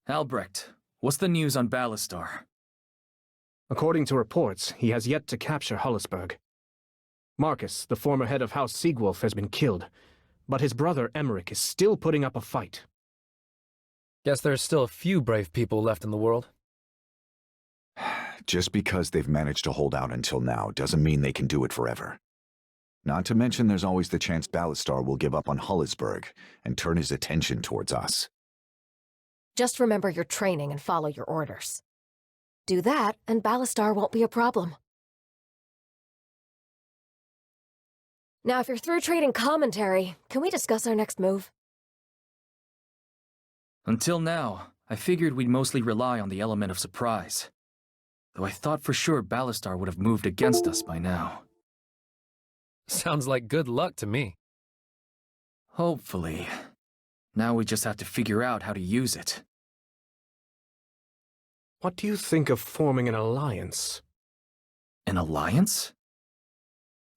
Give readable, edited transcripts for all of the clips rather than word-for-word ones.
Albrecht, what's the news on Ballastar? According to reports, he has yet to capture Hollisberg. Marcus, the former head of House Siegwolf, has been killed, but his brother Emmerich is still putting up a fight. Guess there's still a few brave people left in the world. Just because they've managed to hold out until now doesn't mean they can do it forever. Not to mention there's always the chance Ballastar will give up on Hollisberg and turn his attention towards us. Just remember your training and follow your orders. Do that, and Ballastar won't be a problem. Now, if you're through trading commentary, can we discuss our next move? Until now, I figured we'd mostly rely on the element of surprise. Though I thought for sure Ballastar would have moved against us by now. Sounds like good luck to me. Hopefully. Now we just have to figure out how to use it. What do you think of forming an alliance? An alliance?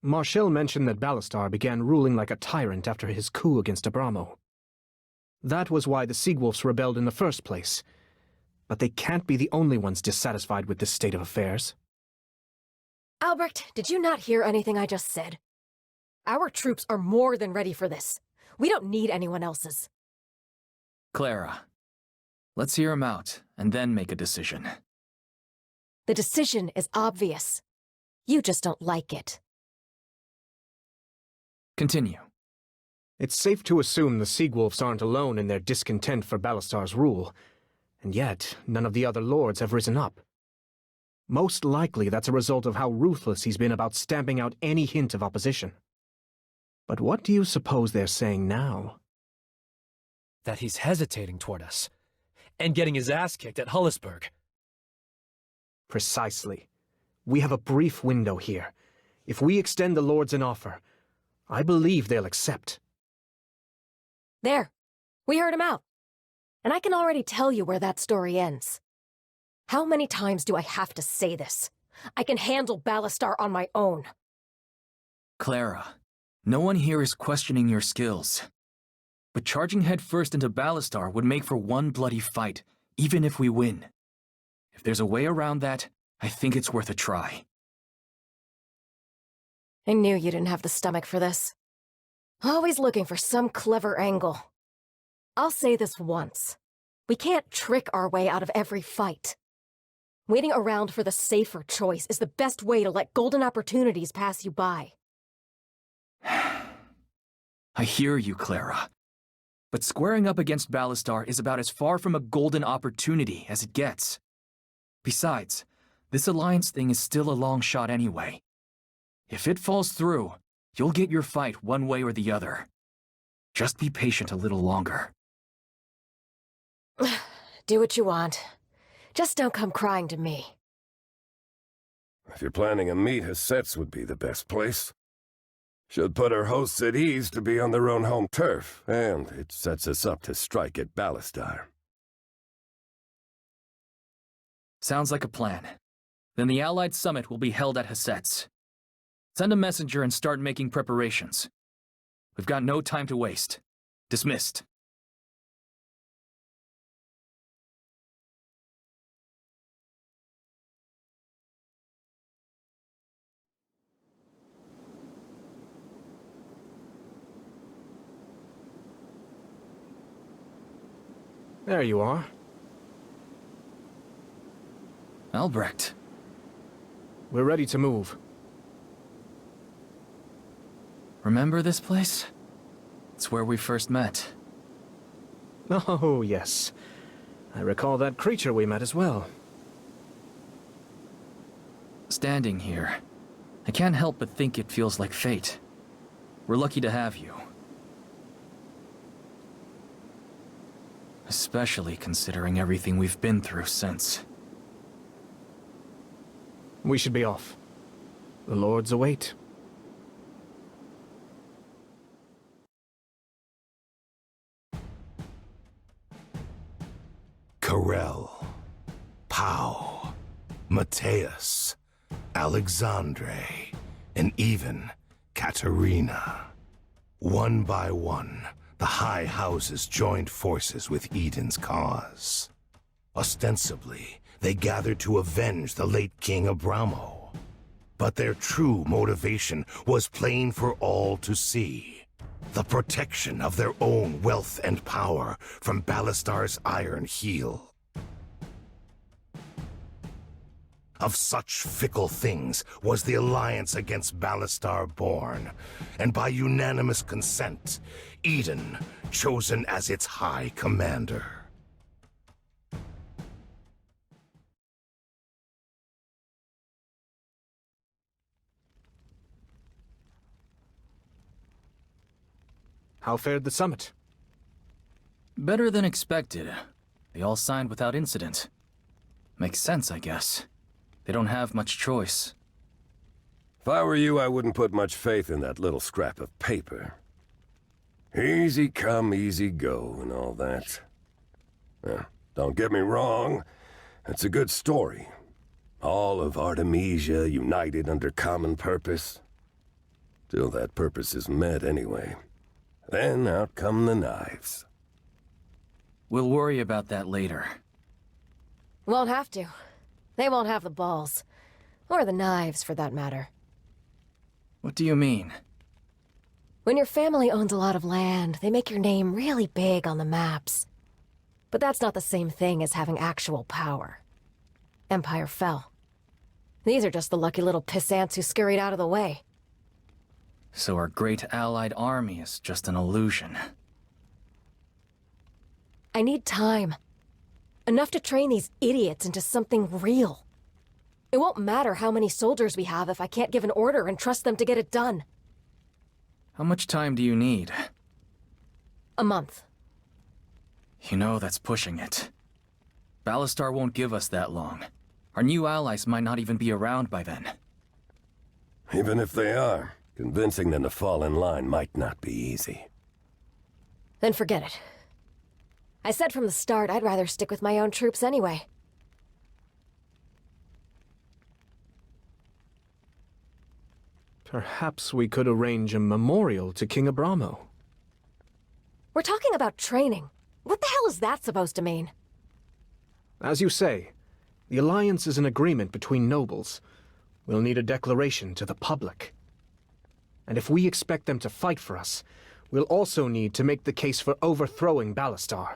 Marshall mentioned that Ballastar began ruling like a tyrant after his coup against Abramo. That was why the Siegwolves rebelled in the first place. But they can't be the only ones dissatisfied with this state of affairs. Albrecht, did you not hear anything I just said? Our troops are more than ready for this. We don't need anyone else's. Clara, let's hear him out, and then make a decision. The decision is obvious. You just don't like it. Continue. It's safe to assume the Siegwolves aren't alone in their discontent for Ballastar's rule, and yet none of the other lords have risen up. Most likely that's a result of how ruthless he's been about stamping out any hint of opposition. But what do you suppose they're saying now? That he's hesitating toward us, and getting his ass kicked at Hollisberg. Precisely. We have a brief window here. If we extend the lords an offer, I believe they'll accept. There. We heard him out. And I can already tell you where that story ends. How many times do I have to say this? I can handle Ballastar on my own. Clara, no one here is questioning your skills. But charging headfirst into Ballastar would make for one bloody fight, even if we win. If there's a way around that, I think it's worth a try. I knew you didn't have the stomach for this. Always looking for some clever angle. I'll say this once. We can't trick our way out of every fight. Waiting around for the safer choice is the best way to let golden opportunities pass you by. I hear you, Clara. But squaring up against Ballastar is about as far from a golden opportunity as it gets. Besides, this alliance thing is still a long shot anyway. If it falls through, you'll get your fight one way or the other. Just be patient a little longer. Do what you want. Just don't come crying to me. If you're planning a meet, Hasset's would be the best place. Should put our hosts at ease to be on their own home turf, and it sets us up to strike at Ballastar. Sounds like a plan. Then the Allied Summit will be held at Hasset's. Send a messenger and start making preparations. We've got no time to waste. Dismissed. There you are. Albrecht. We're ready to move. Remember this place? It's where we first met. Oh, yes. I recall that creature we met as well. Standing here, I can't help but think it feels like fate. We're lucky to have you. Especially considering everything we've been through since. We should be off. The lords await. Karel, Pau, Mateus, Alexandre, and even Katerina. One by one, the high houses joined forces with Eden's cause. Ostensibly, they gathered to avenge the late King Abramo. But their true motivation was plain for all to see. The protection of their own wealth and power from Ballastar's iron heel. Of such fickle things was the alliance against Ballastar born, and by unanimous consent, Eden chosen as its high commander. How fared the summit? Better than expected. They all signed without incident. Makes sense, I guess. They don't have much choice. If I were you, I wouldn't put much faith in that little scrap of paper. Easy come, easy go, and all that. Don't get me wrong, it's a good story. All of Artemisia united under common purpose. Till that purpose is met anyway. Then out come the knives. We'll worry about that later. Won't have to. They won't have the balls. Or the knives, for that matter. What do you mean? When your family owns a lot of land, they make your name really big on the maps. But that's not the same thing as having actual power. Empire fell. These are just the lucky little pissants who scurried out of the way. So our great allied army is just an illusion. I need time. Enough to train these idiots into something real. It won't matter how many soldiers we have if I can't give an order and trust them to get it done. How much time do you need? A month. You know that's pushing it. Ballastar won't give us that long. Our new allies might not even be around by then. Even if they are, convincing them to fall in line might not be easy. Then forget it. I said from the start I'd rather stick with my own troops anyway. Perhaps we could arrange a memorial to King Abramo. We're talking about training. What the hell is that supposed to mean? As you say, the alliance is an agreement between nobles. We'll need a declaration to the public. And if we expect them to fight for us, we'll also need to make the case for overthrowing Ballastar.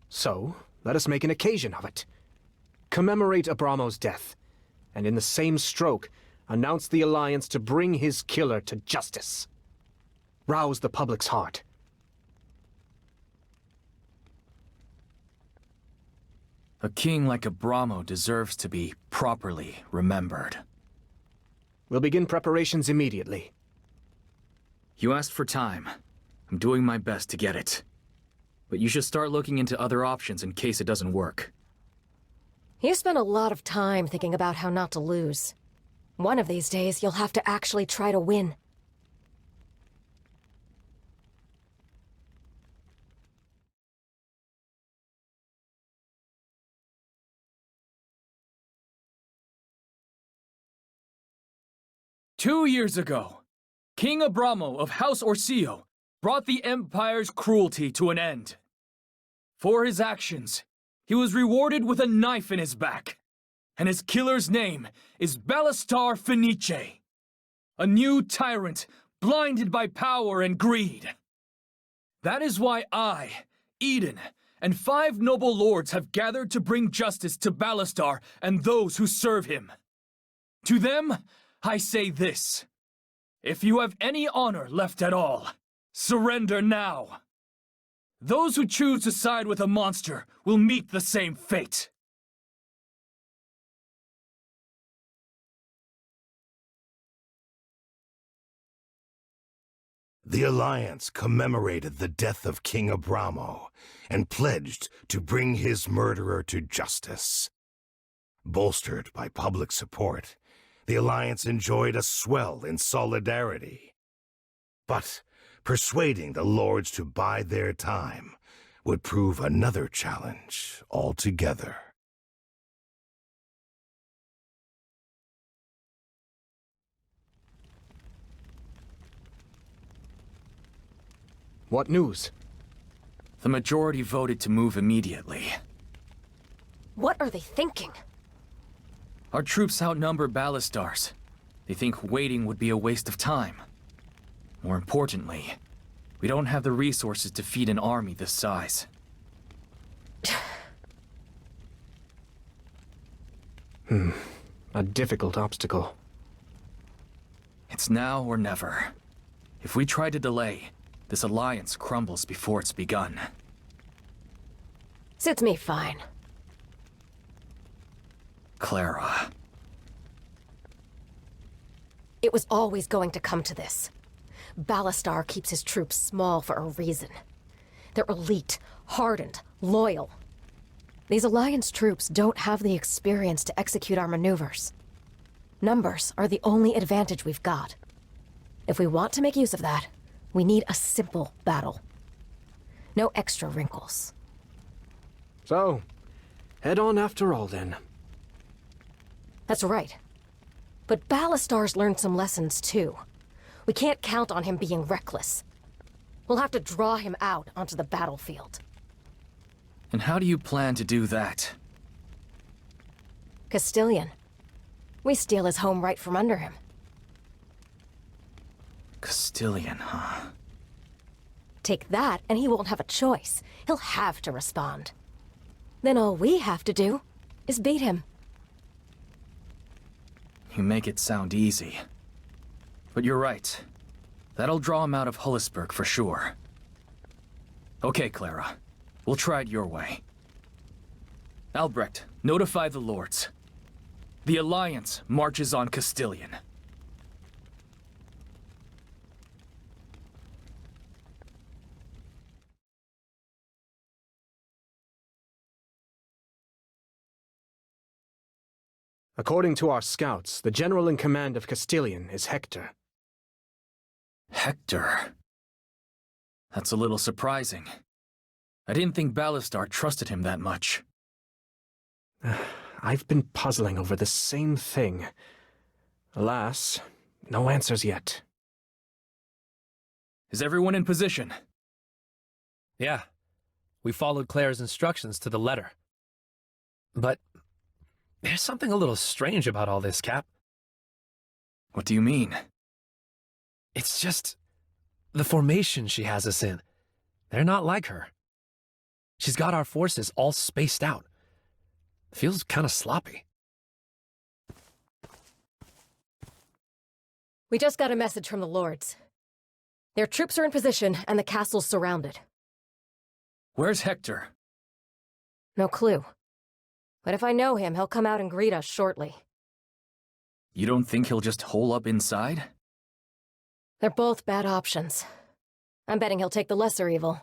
So, let us make an occasion of it. Commemorate Abramo's death, and in the same stroke, announce the alliance to bring his killer to justice. Rouse the public's heart. A king like Abramo deserves to be properly remembered. We'll begin preparations immediately. You asked for time. I'm doing my best to get it. But you should start looking into other options in case it doesn't work. You spent a lot of time thinking about how not to lose. One of these days, you'll have to actually try to win. Two years ago, King Abramo of House Orsio brought the Empire's cruelty to an end. For his actions, he was rewarded with a knife in his back, and his killer's name is Ballastar Fenice, a new tyrant blinded by power and greed. That is why I, Eden, and 5 noble lords have gathered to bring justice to Ballastar and those who serve him. To them, I say this. If you have any honor left at all, surrender now. Those who choose to side with a monster will meet the same fate. The Alliance commemorated the death of King Abramo and pledged to bring his murderer to justice. Bolstered by public support, the Alliance enjoyed a swell in solidarity. But persuading the lords to bide their time would prove another challenge altogether. What news? The majority voted to move immediately. What are they thinking? Our troops outnumber Ballistars. They think waiting would be a waste of time. More importantly, we don't have the resources to feed an army this size. A difficult obstacle. It's now or never. If we try to delay, this alliance crumbles before it's begun. Suits me fine. Clara. It was always going to come to this. Ballastar keeps his troops small for a reason. They're elite, hardened, loyal. These Alliance troops don't have the experience to execute our maneuvers. Numbers are the only advantage we've got. If we want to make use of that, we need a simple battle. No extra wrinkles. So, head on after all then. That's right. But Ballastar's learned some lessons too. We can't count on him being reckless. We'll have to draw him out onto the battlefield. And how do you plan to do that? Castilian. We steal his home right from under him. Castilian, huh? Take that, and he won't have a choice. He'll have to respond. Then all we have to do is beat him. You make it sound easy. But you're right. That'll draw him out of Hullisburg for sure. Okay, Clara. We'll try it your way. Albrecht, notify the lords. The Alliance marches on Castilian. According to our scouts, the general in command of Castilian is Hector. Hector? That's a little surprising. I didn't think Ballastar trusted him that much. I've been puzzling over the same thing. Alas, no answers yet. Is everyone in position? Yeah. We followed Claire's instructions to the letter. But there's something a little strange about all this, Cap. What do you mean? It's just the formation she has us in. They're not like her. She's got our forces all spaced out. Feels kind of sloppy. We just got a message from the lords. Their troops are in position, and the castle's surrounded. Where's Hector? No clue. But if I know him, he'll come out and greet us shortly. You don't think he'll just hole up inside? They're both bad options. I'm betting he'll take the lesser evil.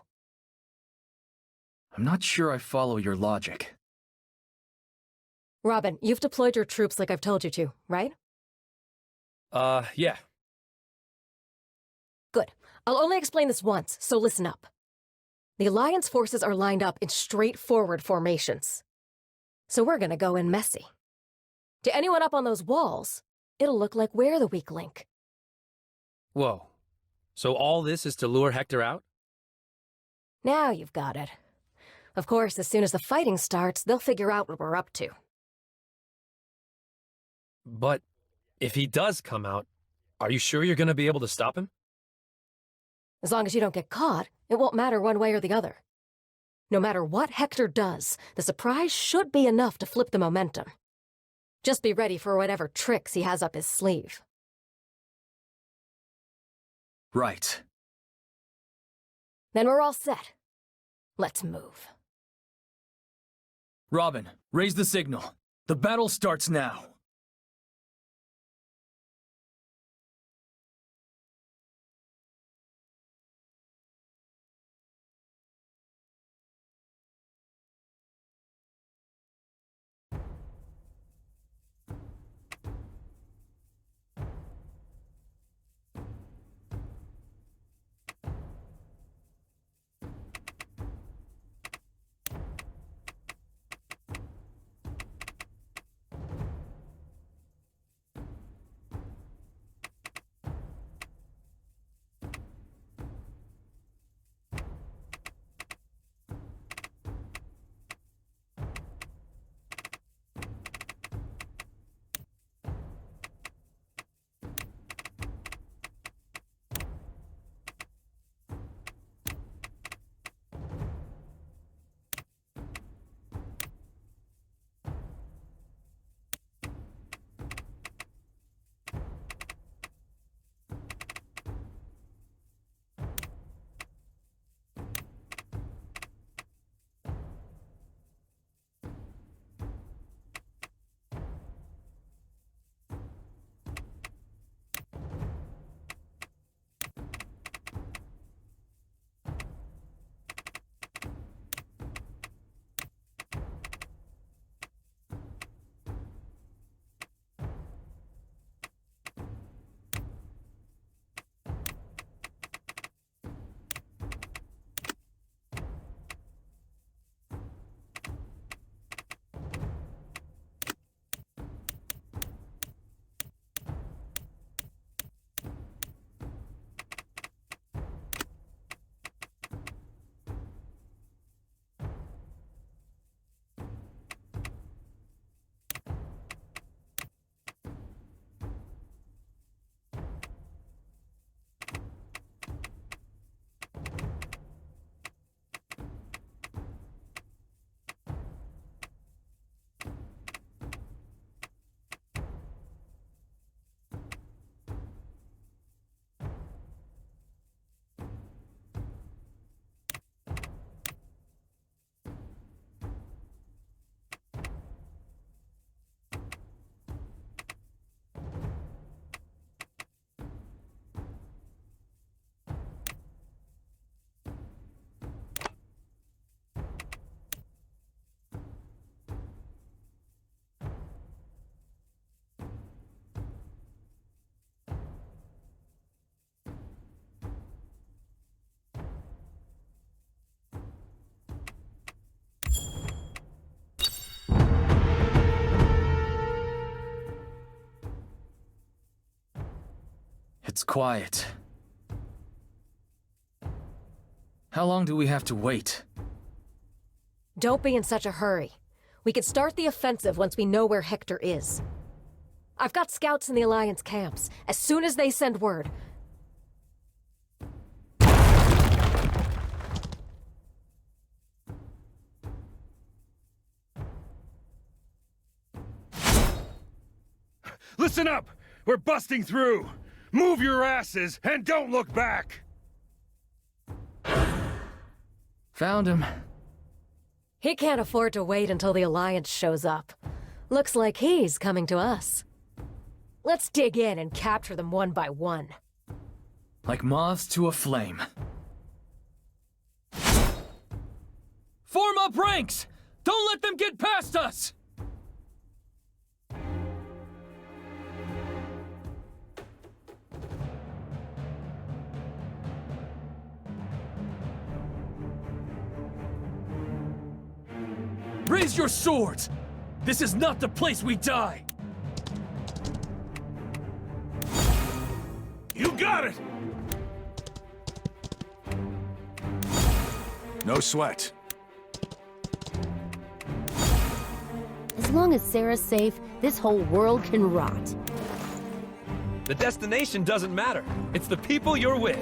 I'm not sure I follow your logic. Robin, you've deployed your troops like I've told you to, right? Yeah. Good. I'll only explain this once, so listen up. The Alliance forces are lined up in straightforward formations. So we're gonna go in messy. To anyone up on those walls, it'll look like we're the weak link. Whoa. So all this is to lure Hector out? Now you've got it. Of course, as soon as the fighting starts, they'll figure out what we're up to. But if he does come out, are you sure you're gonna be able to stop him? As long as you don't get caught, it won't matter one way or the other. No matter what Hector does, the surprise should be enough to flip the momentum. Just be ready for whatever tricks he has up his sleeve. Right. Then we're all set. Let's move. Robin, raise the signal. The battle starts now. it's quiet. How long do we have to wait? Don't be in such a hurry. We could start the offensive once we know where Hector is. I've got scouts in the Alliance camps. As soon as they send word... Listen up! We're busting through! Move your asses and don't look back! Found him. He can't afford to wait until the Alliance shows up. Looks like he's coming to us. Let's dig in and capture them one by one. Like moths to a flame. Form up ranks! Don't let them get past us! Raise your swords! This is not the place we die! You got it! No sweat. As long as Sarah's safe, this whole world can rot. The destination doesn't matter. It's the people you're with.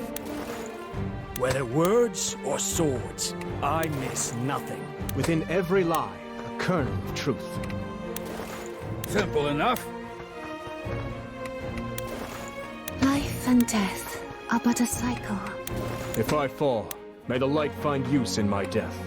Whether words or swords, I miss nothing. Within every lie, a kernel of truth. Simple enough. Life and death are but a cycle. If I fall, may the light find use in my death.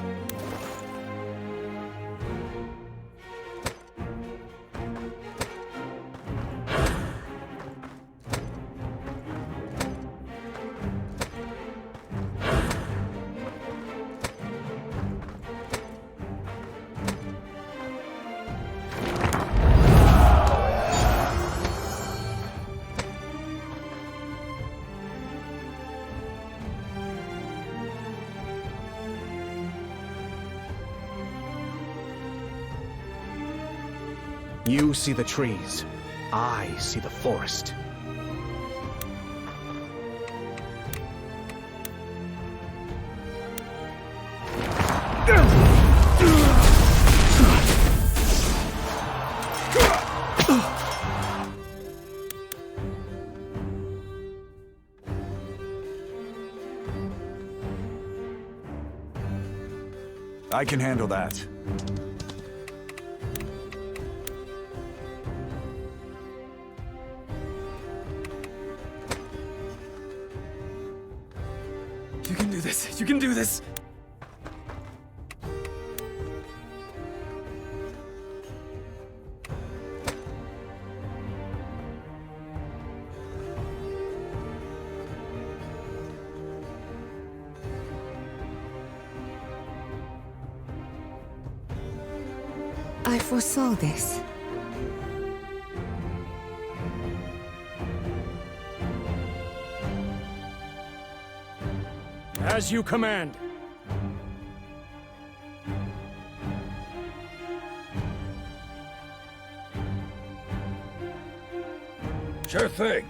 You see the trees. I see the forest. I can handle that. You can do this. You can do this. I foresaw this. As you command. Sure thing.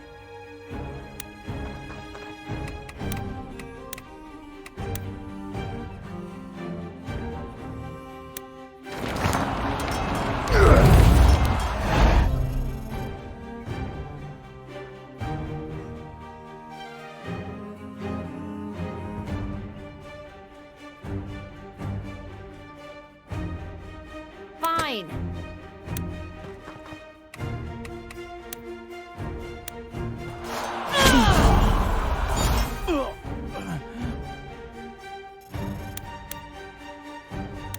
Fine.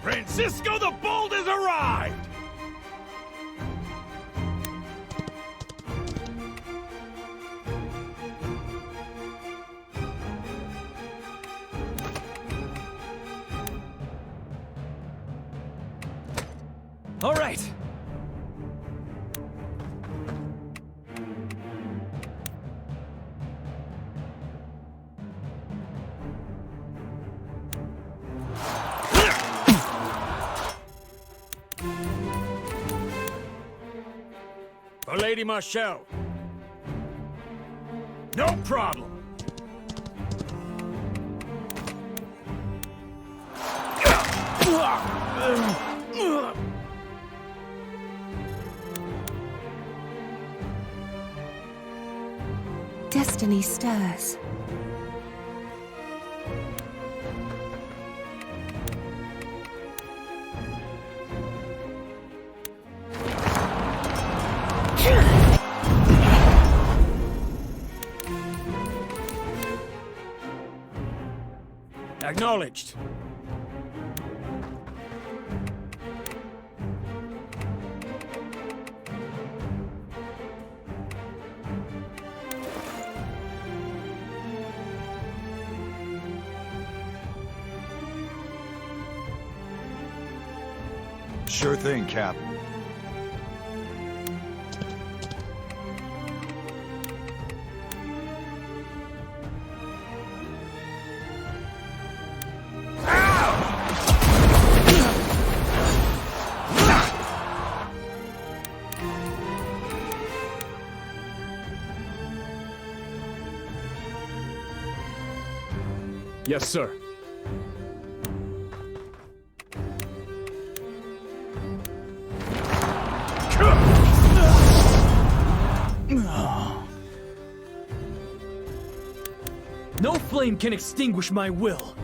Francisco the Bold has arrived! All right. For Lady Marshall. No problem. Destiny stirs. Acknowledged. Sure thing, Cap. Yes, sir. No flame can extinguish my will.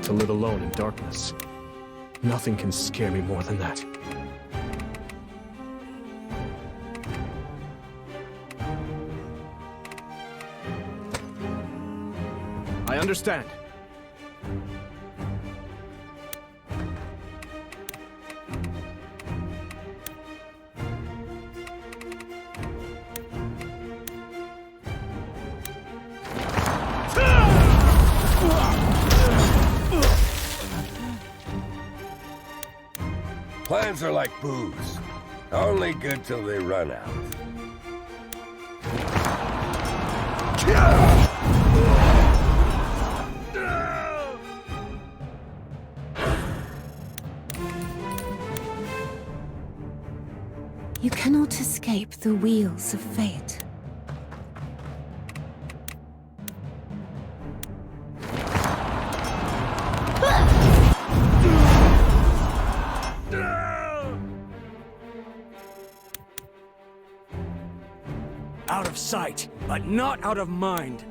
To live alone in darkness. Nothing can scare me more than that. I understand. Plans are like booze. Only good till they run out. You cannot escape the wheels of fate. Out of sight, but not out of mind.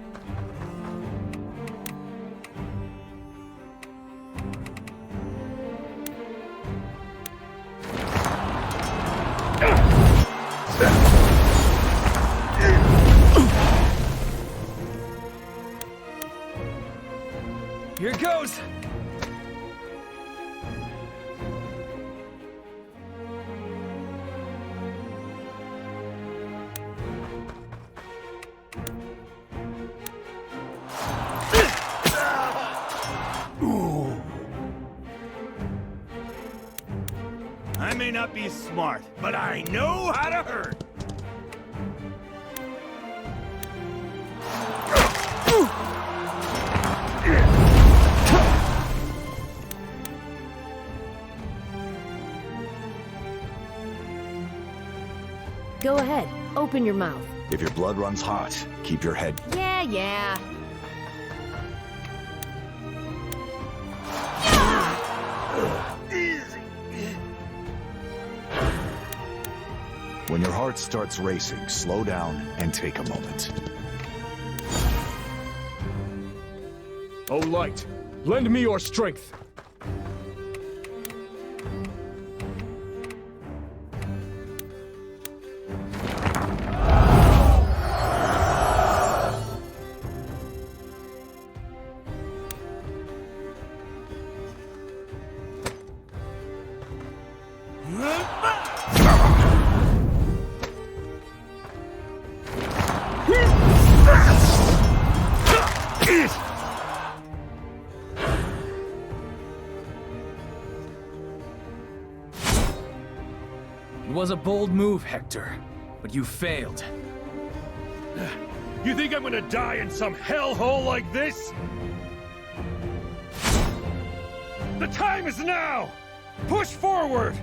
Here goes! I may not be smart, but I know how to hurt. Go ahead, open your mouth. If your blood runs hot, keep your head. Yeah. When your heart starts racing, slow down and take a moment. O light, lend me your strength. It was a bold move, Hector, but you failed. You think I'm gonna die in some hellhole like this? The time is now! Push forward!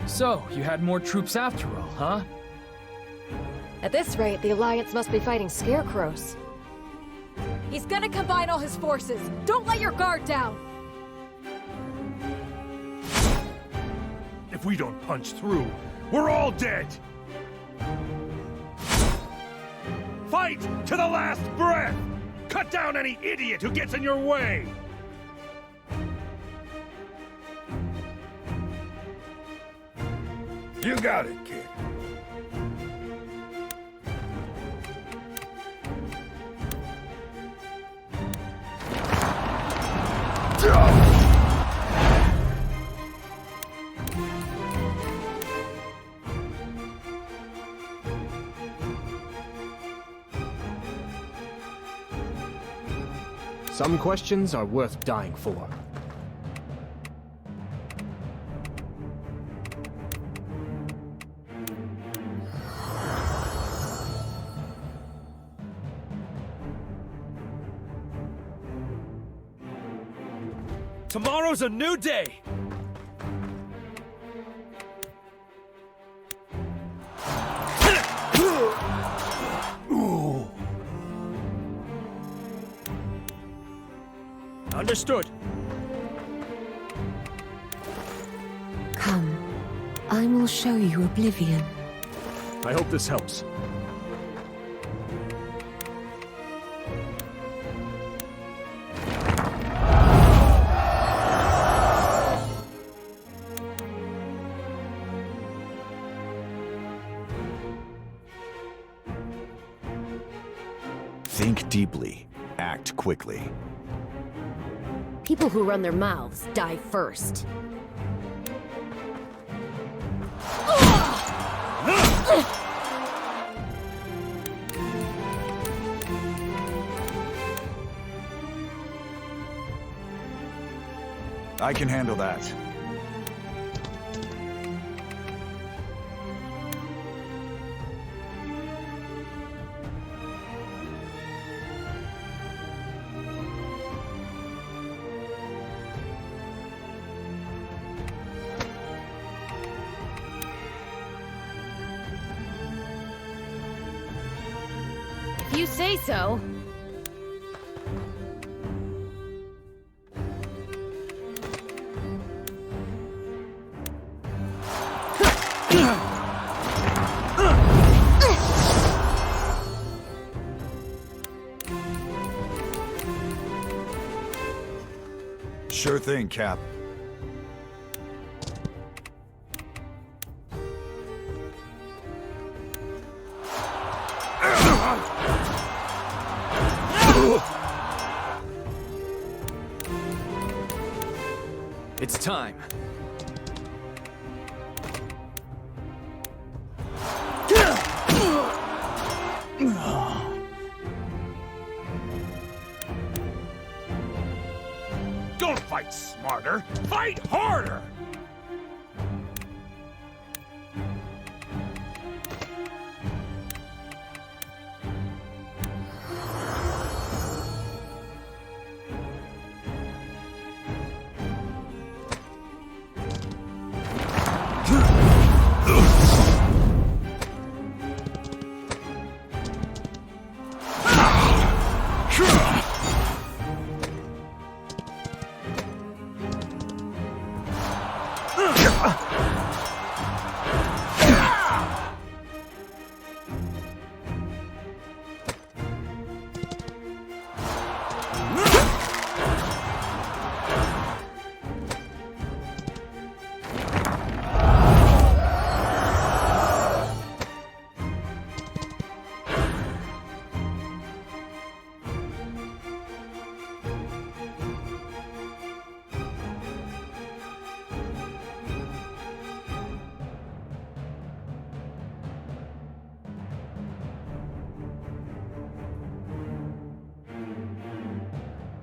So, you had more troops after all, huh? At this rate, the Alliance must be fighting scarecrows. He's gonna combine all his forces! Don't let your guard down! If we don't punch through, we're all dead! Fight to the last breath! Cut down any idiot who gets in your way! You got it, kid. Some questions are worth dying for. Tomorrow's a new day! Understood. Come, I will show you oblivion. I hope this helps. Think deeply. Act quickly. People who run their mouths die first. I can handle that. If you say so. Sure thing, Cap. It's time. Don't fight smarter! Fight harder!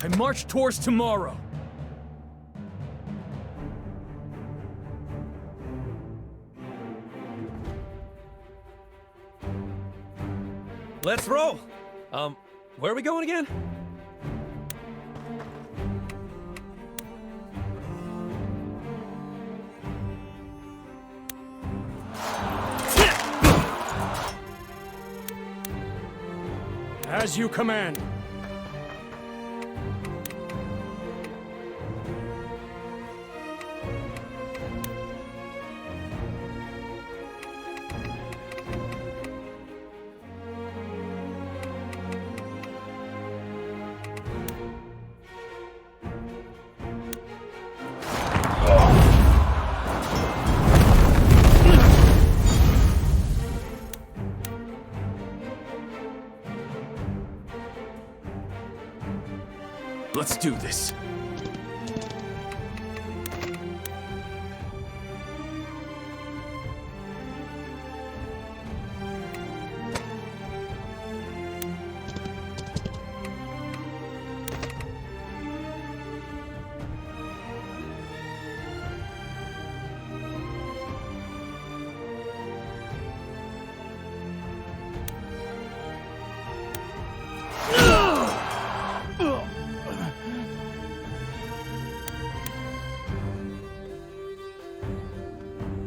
I march towards tomorrow. Let's roll! Where are we going again? As you command. Let's do this.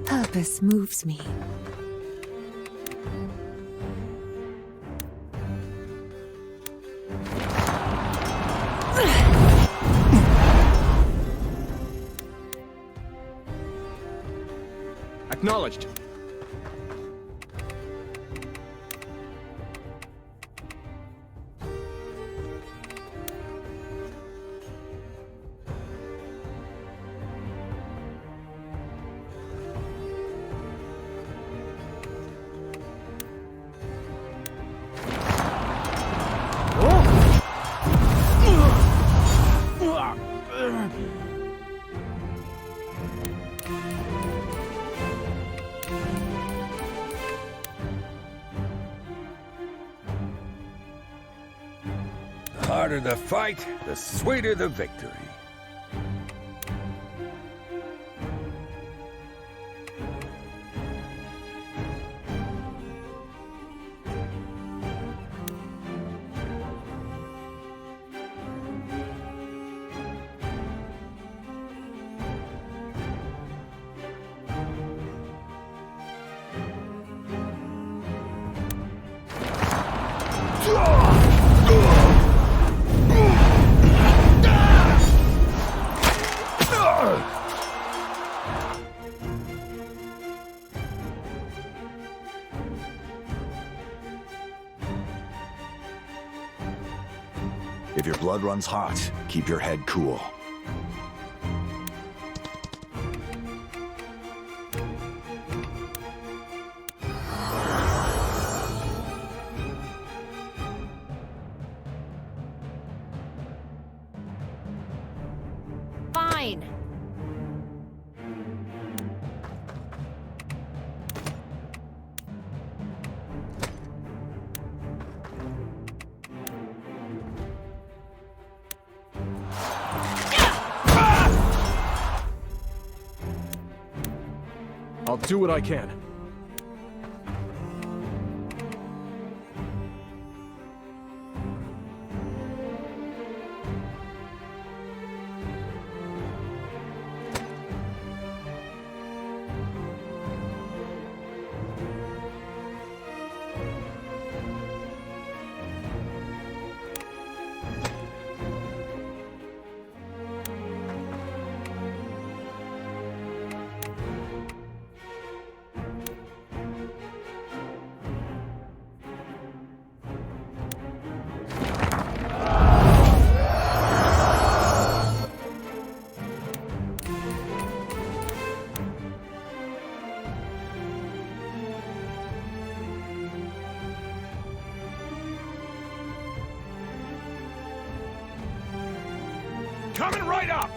Purpose moves me. Acknowledged. The harder the fight, the sweeter the victory. If your blood runs hot, keep your head cool. Fine. I'll do what I can. Coming right up!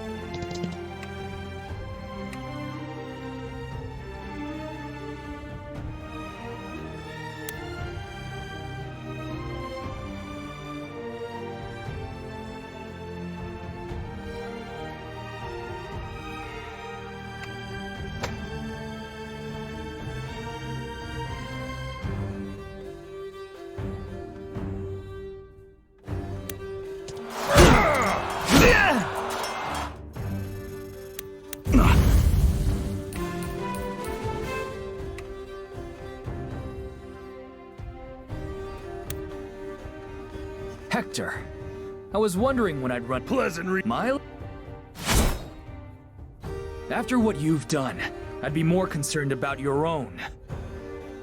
Hector, I was wondering when I'd run my... After what you've done, I'd be more concerned about your own.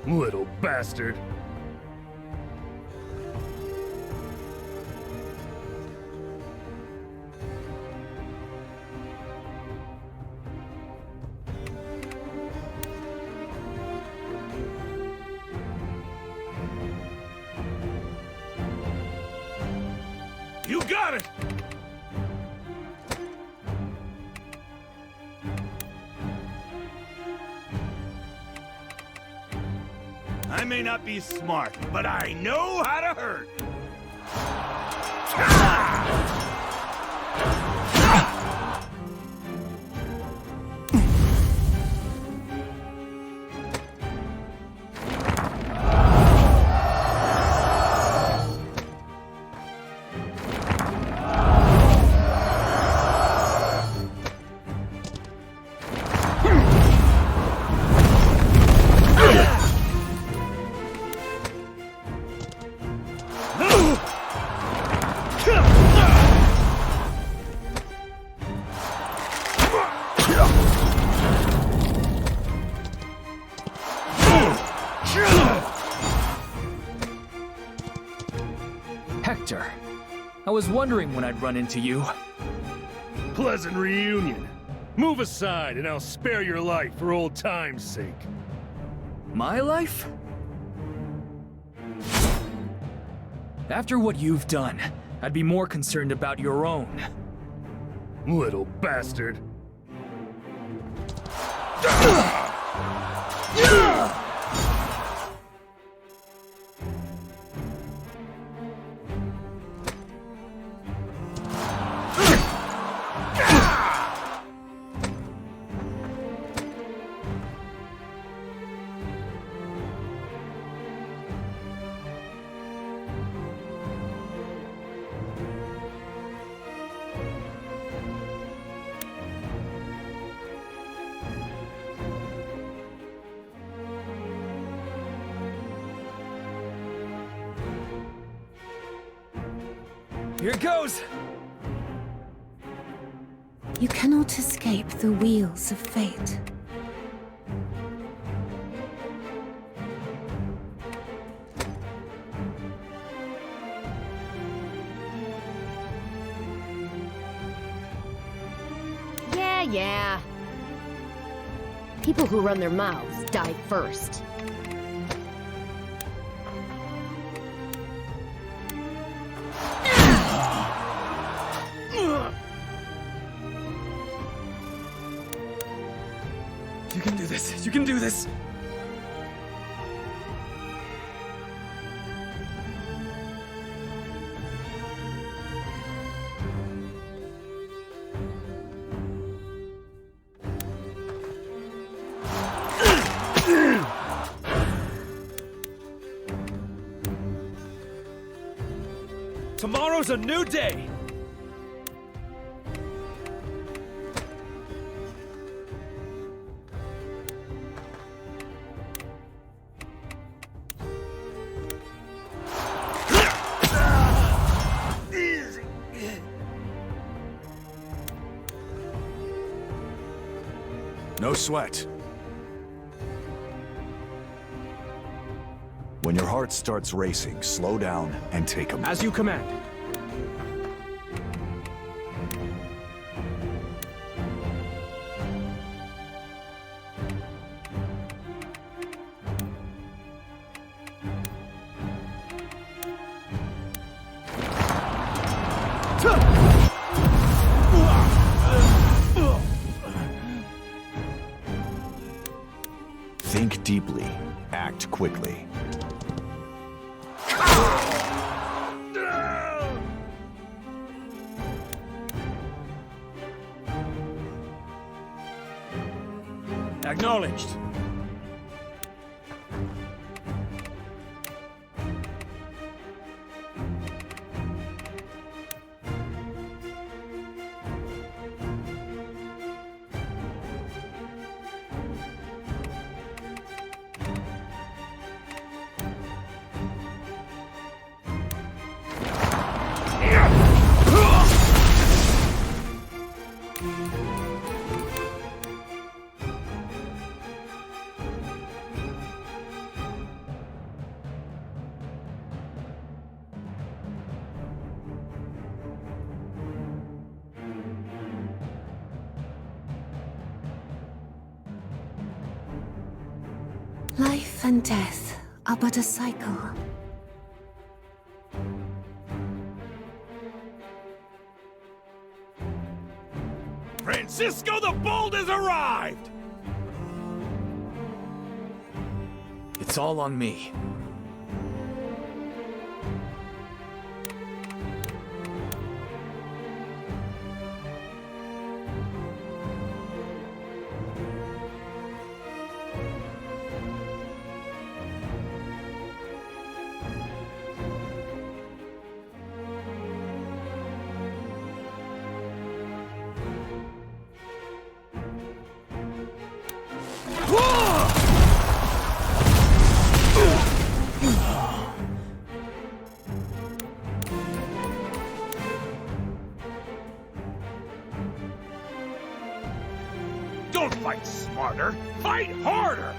Little bastard. You got it! I may not be smart, but I know how to hurt. Hector, I was wondering when I'd run into you. Pleasant reunion. Move aside and I'll spare your life for old time's sake. My life? After what you've done, I'd be more concerned about your own. Little bastard. Here goes! You cannot escape the wheels of fate. Yeah. People who run their mouths die first. You can do this. You can do this. Tomorrow's a new day! No sweat. When your heart starts racing, slow down and take a... As you command. Think deeply. Act quickly. Acknowledged. Life and death are but a cycle. Francisco the Bold has arrived! It's all on me. Don't fight smarter, fight harder!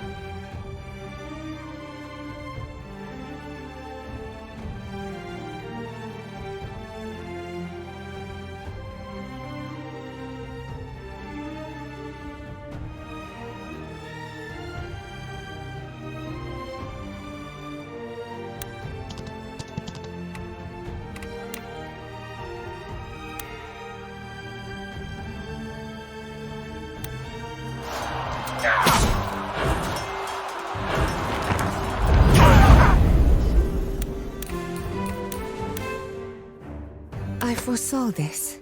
I foresaw this.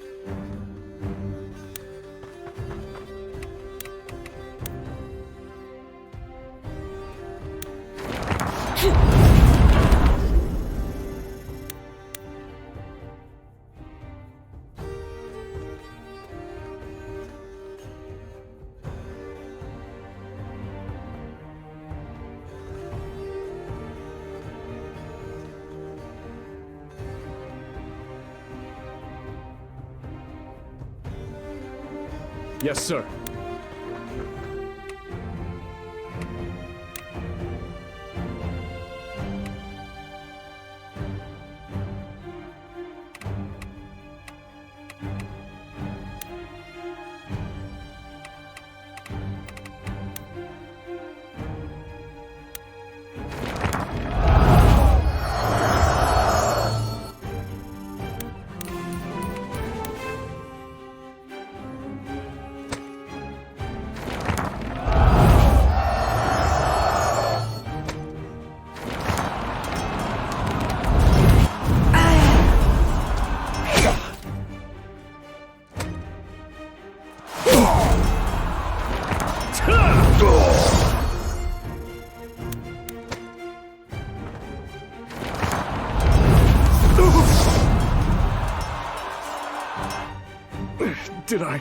Yes, sir. Did I?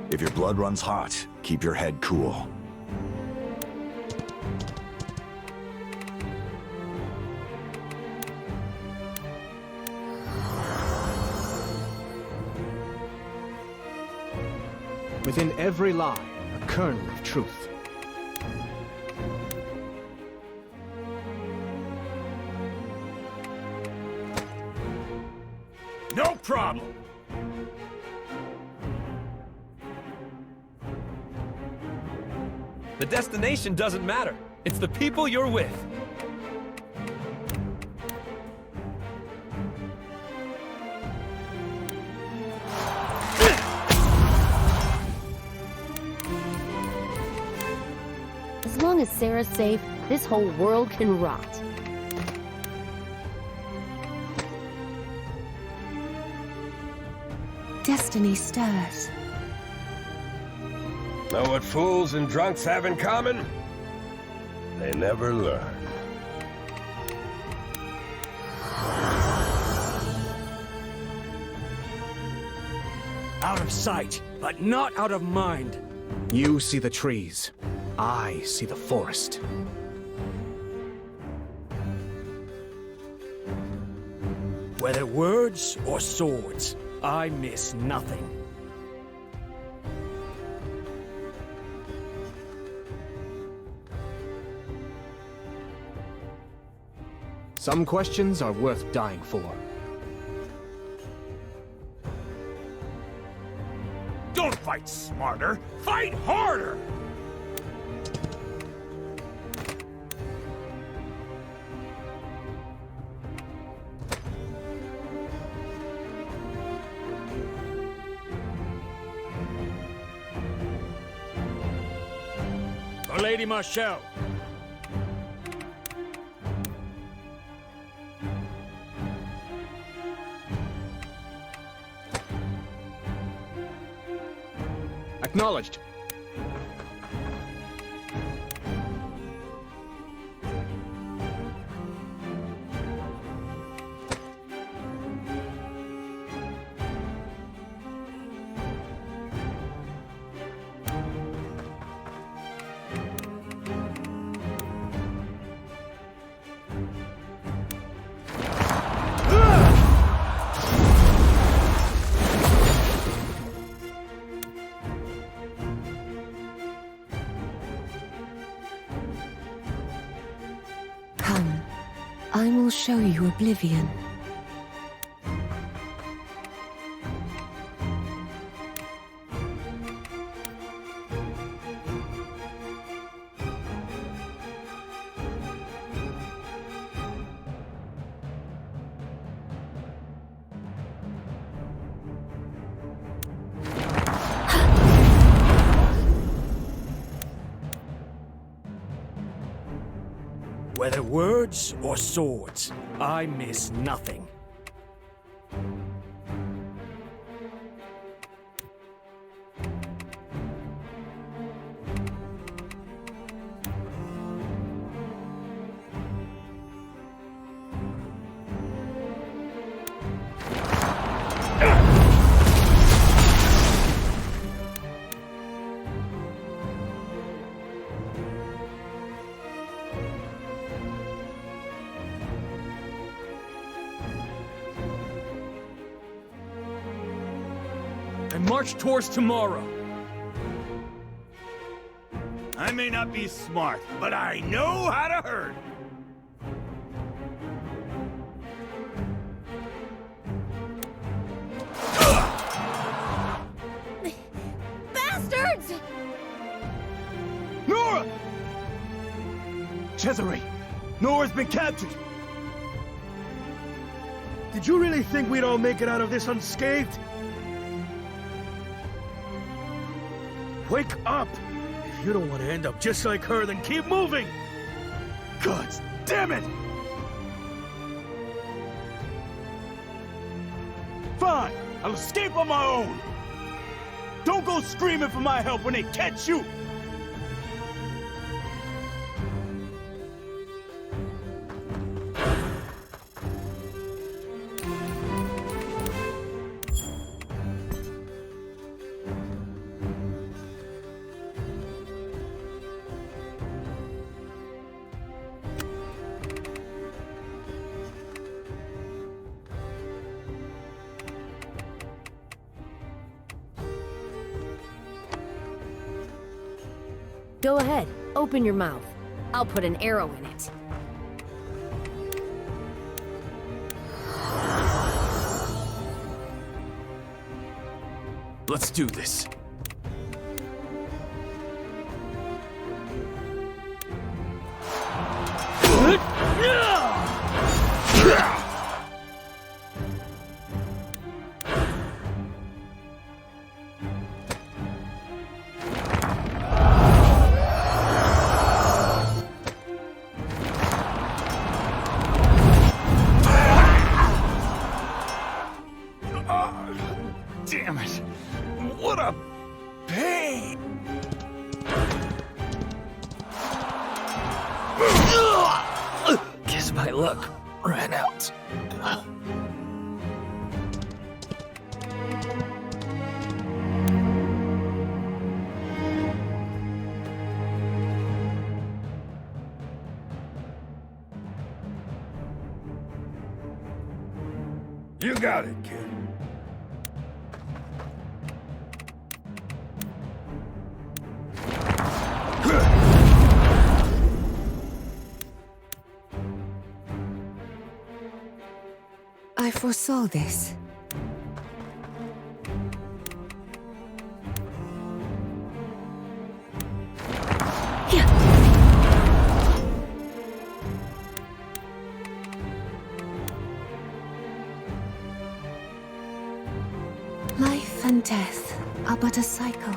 If your blood runs hot, keep your head cool. Within every lie, a kernel of truth. No problem! The destination doesn't matter. It's the people you're with. As long as Sarah's safe, this whole world can rot. Destiny stirs. Know what fools and drunks have in common? They never learn. of sight, but not out of mind. You see the trees. I see the forest. Whether words or swords, I miss nothing. Some questions are worth dying for. Don't fight smarter, fight harder! For Lady Marshall. Acknowledged. Come, I will show you oblivion. Whether words or swords, I miss nothing. And march towards tomorrow. I may not be smart, but I know how to hurt. Bastards! Nora! Cesare, Nora's been captured. Did you really think we'd all make it out of this unscathed? Wake up! If you don't want to end up just like her, then keep moving! God damn it! Fine, I'll escape on my own. Don't go screaming for my help when they catch you! Go ahead, open your mouth. I'll put an arrow in it. Let's do this. Damn it! What a pain! Guess my luck ran out. You got it, kid. I foresaw this. Life and death are but a cycle.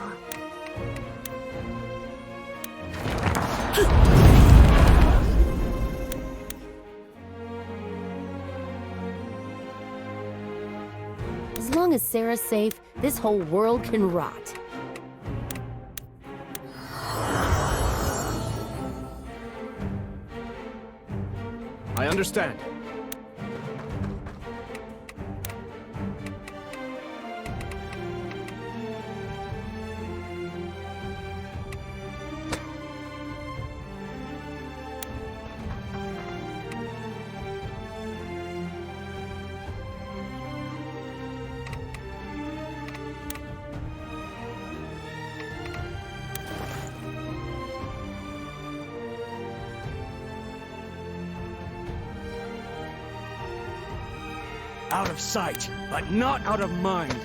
As long as Sarah's safe, this whole world can rot. I understand. Out of sight, but not out of mind.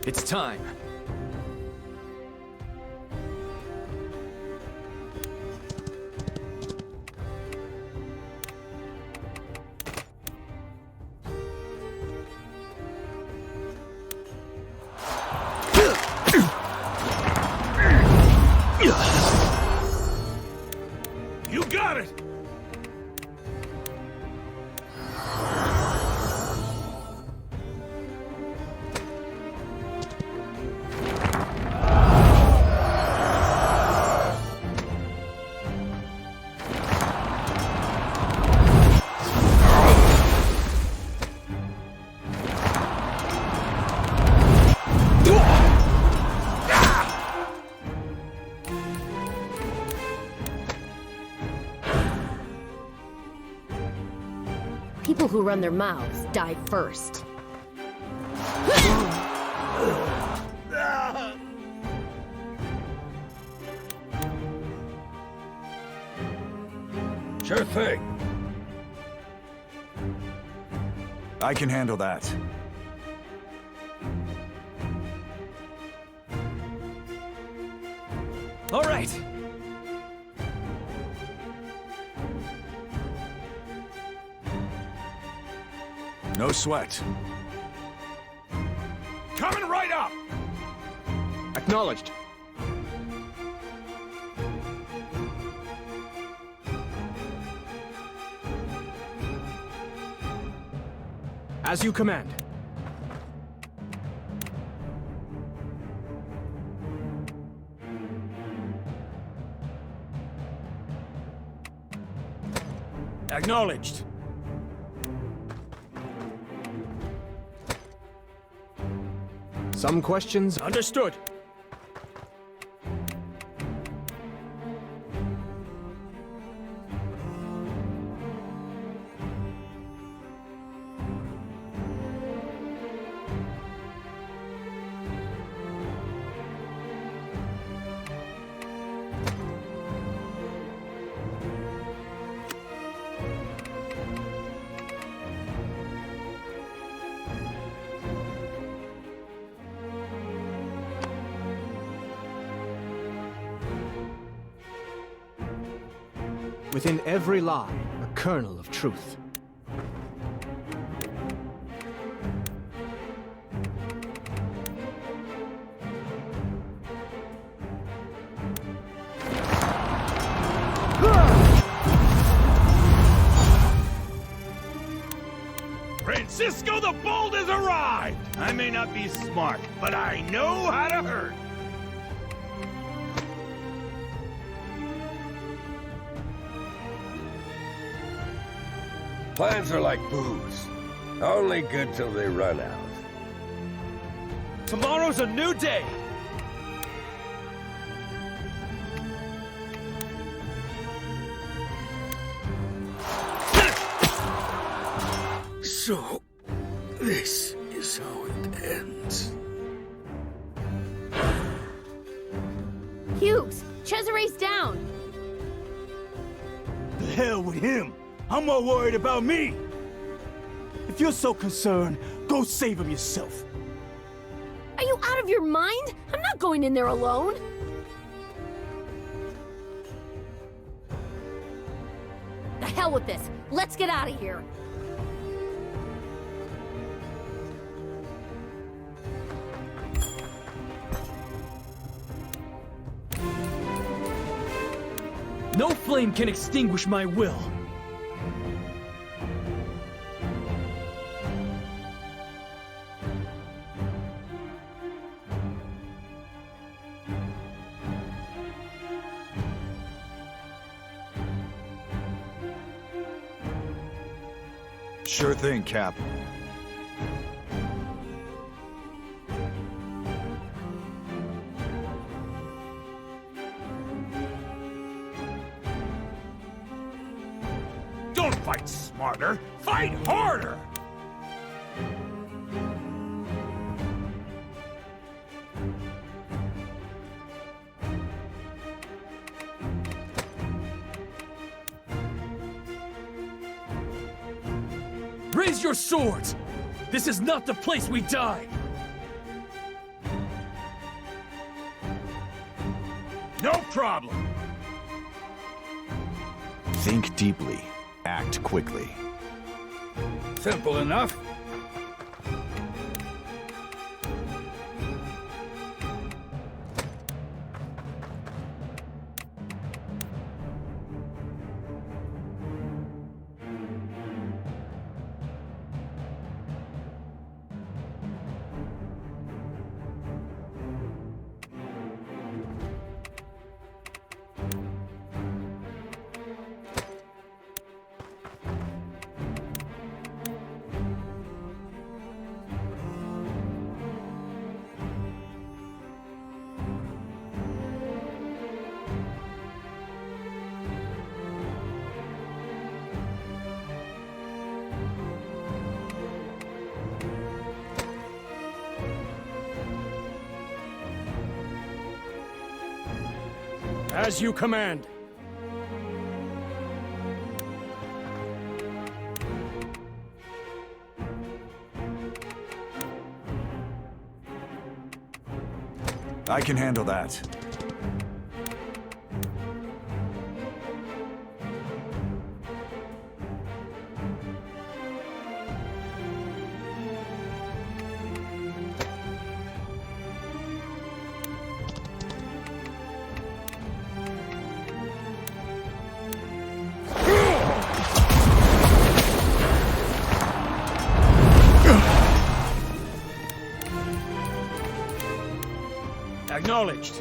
It's time. You got it! People who run their mouths die first. Sure thing. I can handle that. All right. No sweat. Coming right up! Acknowledged. As you command. Acknowledged. Some questions. Understood. Within every lie, a kernel of truth. Francisco the Bold has arrived! I may not be smart, but I know how to hurt. Plans are like booze. Only good till they run out. Tomorrow's a new day! So, this is how it ends. Hughes, Cesare's down. The hell with him! I'm more worried about me! If you're so concerned, go save him yourself. Are you out of your mind? I'm not going in there alone. The hell with this. Let's get out of here. No flame can extinguish my will. Sure thing, Cap. Don't fight smarter, fight harder! Raise your swords! This is not the place we die! No problem! Think deeply. Act quickly. Simple enough. As you command. I can handle that. Acknowledged.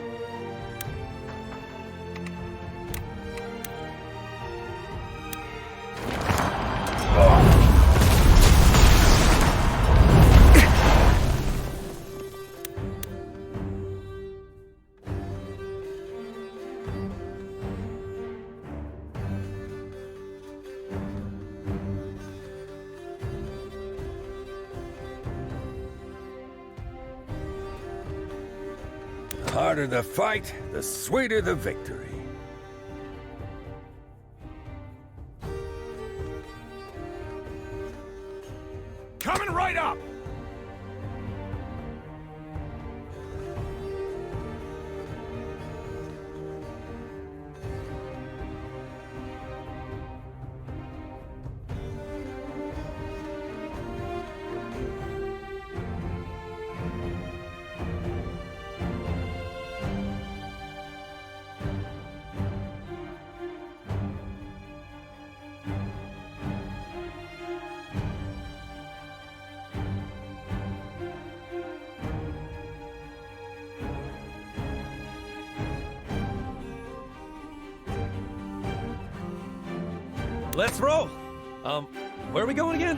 The harder the fight, the sweeter the victory. Coming right up! Let's roll. Where are we going again?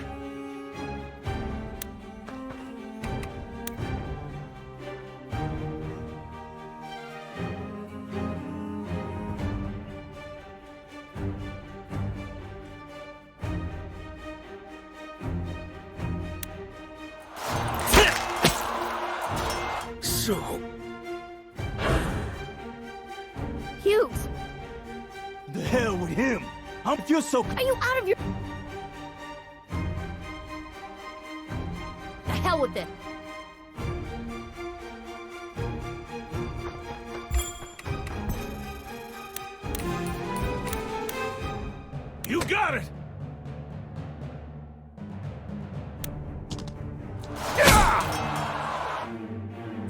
so. Hughes, The hell with him. I feel so... are you out of your... The hell with it. You got it!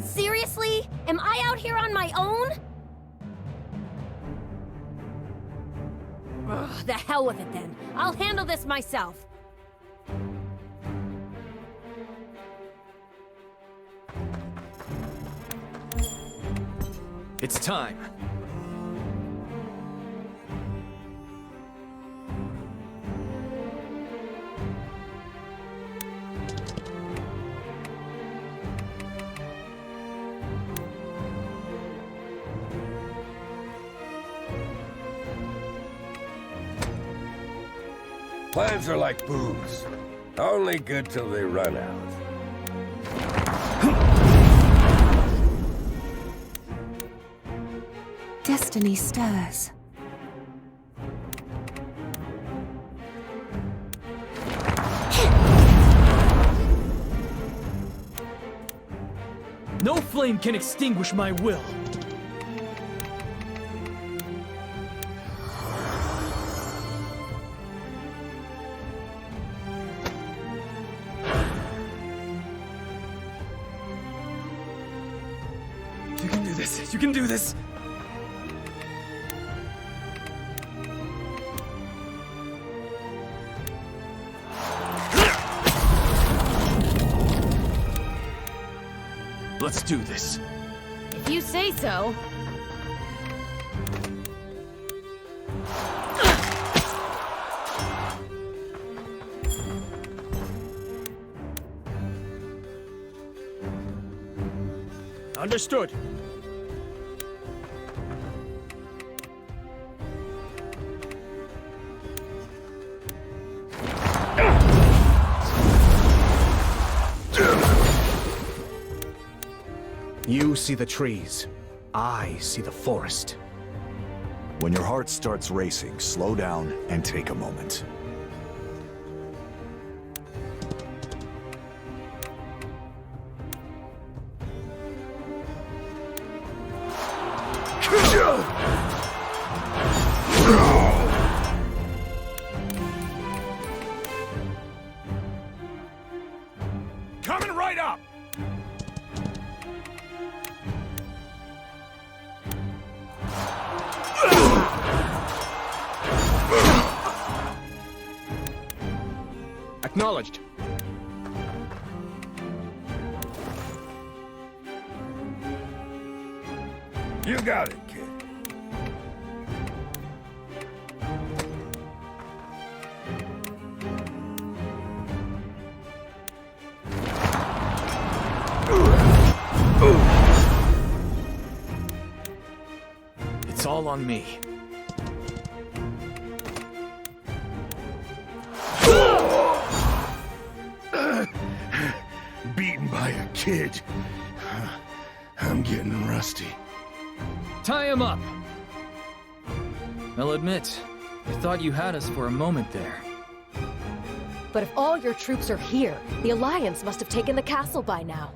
Seriously? Am I out here on my own? Ugh, the hell with it then. I'll handle this myself. It's time. Plans are like booze. Only good till they run out. Destiny stirs. No flame can extinguish my will. You can do this. You can do this. Let's do this. If you say so. Understood. You see the trees. I see the forest. When your heart starts racing, slow down and take a moment. Coming right up! Acknowledged. You got it, kid. It's all on me. Beaten by a kid. I'm getting rusty. Tie him up. I'll admit, I thought you had us for a moment there. But if all your troops are here, the Alliance must have taken the castle by now.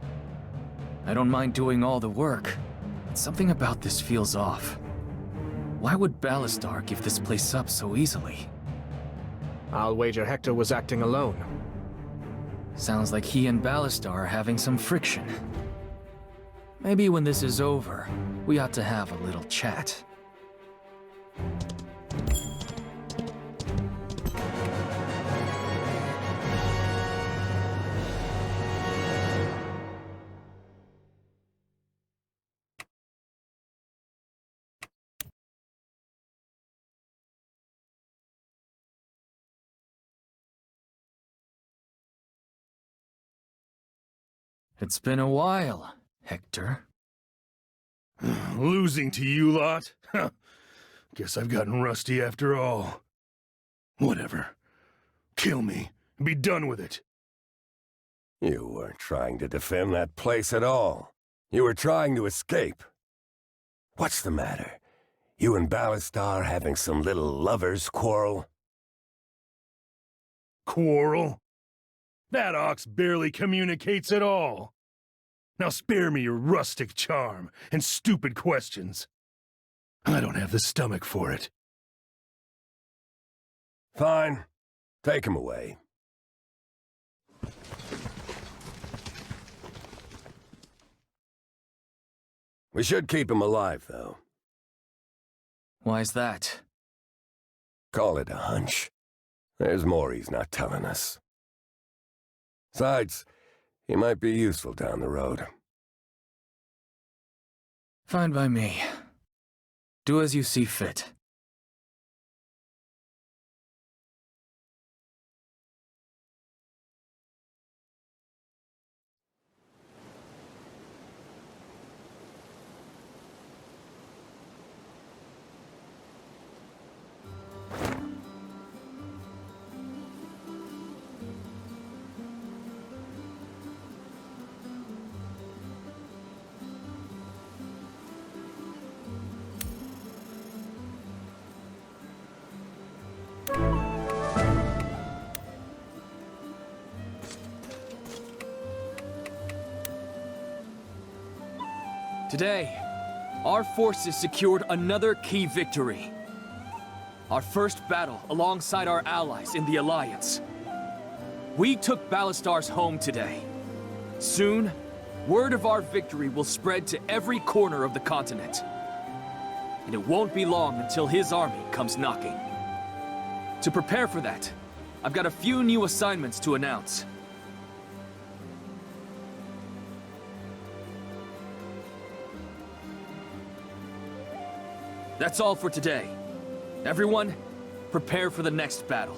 I don't mind doing all the work, but something about this feels off. Why would Ballastar give this place up so easily? I'll wager Hector was acting alone. Sounds like he and Ballastar are having some friction. Maybe when this is over, we ought to have a little chat. It's been a while, Hector. Losing to you lot? Huh. Guess I've gotten rusty after all. Whatever. Kill me. And be done with it. You weren't trying to defend that place at all. You were trying to escape. What's the matter? You and Ballastar having some little lovers' quarrel? Quarrel? That ox barely communicates at all. Now spare me your rustic charm and stupid questions. I don't have the stomach for it. Fine. Take him away. We should keep him alive, though. Why's that? Call it a hunch. There's more he's not telling us. Besides, he might be useful down the road. Fine by me. Do as you see fit. Today, our forces secured another key victory. Our first battle alongside our allies in the Alliance. We took Ballastar's home today. Soon, word of our victory will spread to every corner of the continent. And it won't be long until his army comes knocking. To prepare for that, I've got a few new assignments to announce. That's all for today. Everyone, prepare for the next battle.